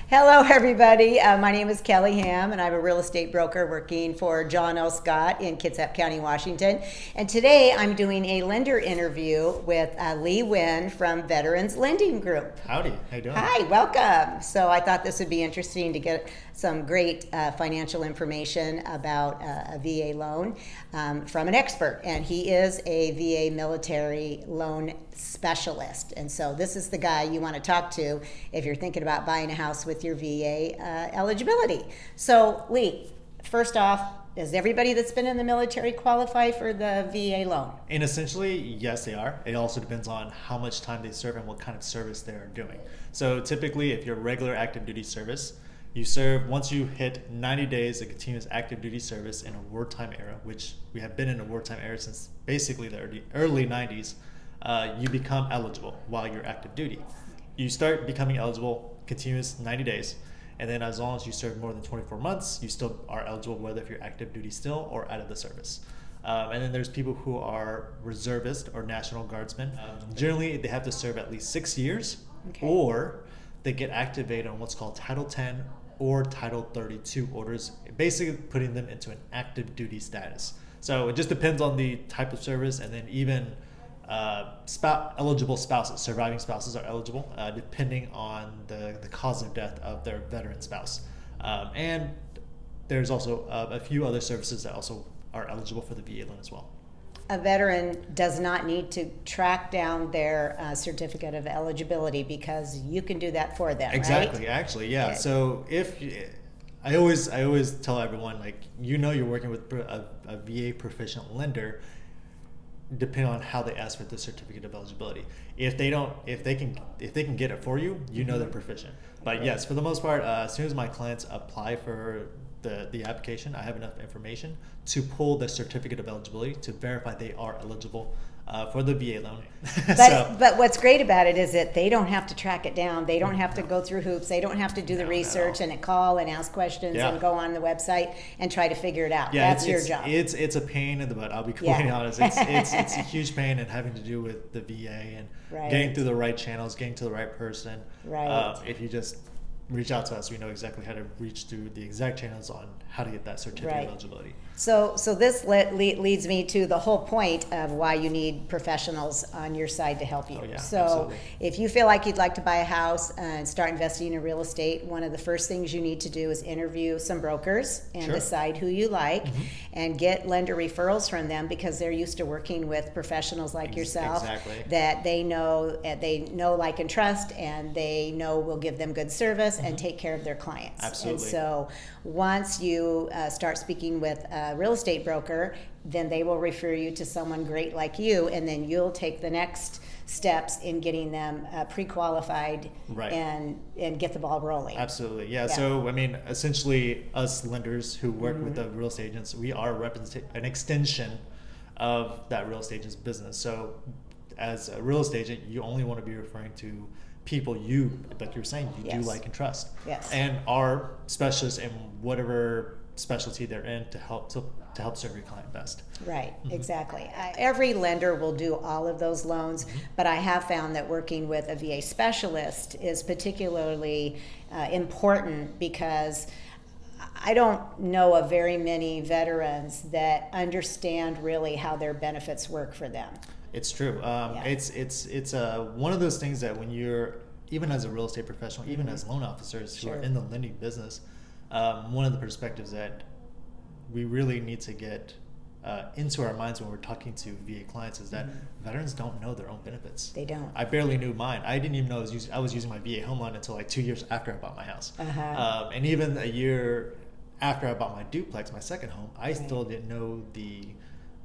Hello, everybody. My name is Kelly Ham, and I'm a real estate broker working for John L. Scott in Kitsap County, Washington. And today I'm doing a lender interview with Lee Nguyen from Veterans Lending Group. Howdy, how you doing? Hi, welcome. So I thought this would be interesting to get some great financial information about a VA loan from an expert. And he is a VA military loan specialist. And so this is the guy you want to talk to if you're thinking about buying a house with your VA eligibility. So Lee, first off, does everybody that's been in the military qualify for the VA loan? And essentially, yes, they are. It also depends on how much time they serve and what kind of service they're doing. So typically, if you're regular active duty service, you serve, once you hit 90 days of continuous active duty service in a wartime era, which we have been in a wartime era since basically the early 90s, you become eligible while you're active duty. You start becoming eligible continuous 90 days. And then as long as you serve more than 24 months, you still are eligible whether if you're active duty still or out of the service. And then there's people who are reservists or National Guardsmen. Generally, they have to serve at least 6 years, or they get activated on what's called Title 10 or Title 32 orders, basically putting them into an active duty status. So it just depends on the type of service, and then even eligible spouses, surviving spouses are eligible, depending on the cause of death of their veteran spouse. And there's also a few other services that also are eligible for the VA loan as well. A veteran does not need to track down their certificate of eligibility because you can do that for them, Exactly, right? actually, yeah. Okay. So I always tell everyone, like, you're working with a VA proficient lender, depending on how they ask for the certificate of eligibility. If they can get it for you, they're proficient. But yes, for the most part, as soon as my clients apply for the application, I have enough information to pull the certificate of eligibility to verify they are eligible for the VA loan. But what's great about it is that they don't have to track it down. They don't have to go through hoops. They don't have to do the research and call and ask questions and go on the website and try to figure it out. Yeah, that's your job. It's a pain in the butt. I'll be completely honest. It's a huge pain, and having to do with the VA and getting through the right channels, getting to the right person. Right. If you just reach out to us, we know exactly how to reach through the exact channels on how to get that certificate of eligibility. So this leads me to the whole point of why you need professionals on your side to help you. Oh, yeah, so absolutely. If you feel like you'd like to buy a house and start investing in real estate, one of the first things you need to do is interview some brokers and decide who you like and get lender referrals from them, because they're used to working with professionals like yourself that they know, like, and trust, and they know will give them good service and take care of their clients. Absolutely. And so once you start speaking with a real estate broker, then they will refer you to someone great like you, and then you'll take the next steps in getting them pre-qualified and get the ball rolling. Absolutely, yeah. So I mean, essentially, us lenders who work with the real estate agents, we are an extension of that real estate agent's business. So as a real estate agent, you only want to be referring to people like you're saying, you do like and trust. Yes. And are specialists in whatever specialty they're in to help serve your client best. Right, exactly. Every lender will do all of those loans, but I have found that working with a VA specialist is particularly important, because I don't know of very many veterans that understand really how their benefits work for them. It's true. It's one of those things that when you're, even as a real estate professional, even as loan officers who are in the lending business, one of the perspectives that we really need to get into our minds when we're talking to VA clients is that veterans don't know their own benefits. They don't. I barely knew mine. I didn't even know I was using my VA home loan until like 2 years after I bought my house. And even a year after I bought my duplex, my second home, I still didn't know the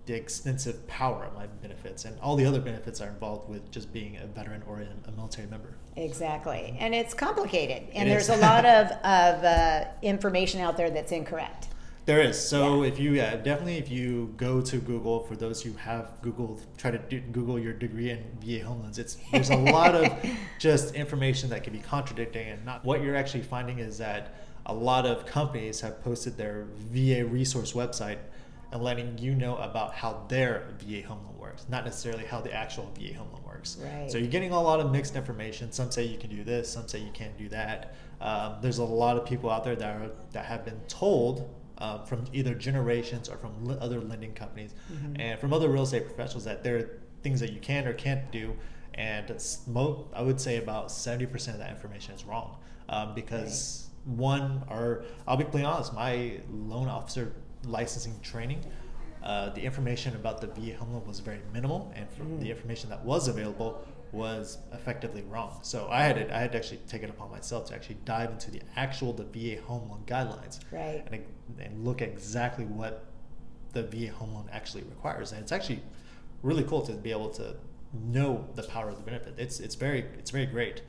extensive power of my benefits and all the other benefits are involved with just being a veteran or a military member. Exactly. And it's complicated, and there's a lot of information out there that's incorrect. There is. So if you go to Google, for those who have Googled, try to Google your degree in VA home loans, there's a lot of just information that can be contradicting, and not what you're actually finding is that a lot of companies have posted their VA resource website and letting you know about how their VA home loan works, not necessarily how the actual VA home loan works. Right. So you're getting a lot of mixed information. Some say you can do this, some say you can't do that. There's a lot of people out there that have been told from either generations or from other lending companies and from other real estate professionals that there are things that you can or can't do, and I would say about 70% of that information is wrong, because I'll be plain honest, my loan officer licensing training, the information about the VA home loan was very minimal, and from the information that was available was effectively wrong. So I had to actually take it upon myself to actually dive into the VA home loan guidelines, Right. and look at exactly what the VA home loan actually requires. And it's actually really cool to be able to know the power of the benefit. It's very great.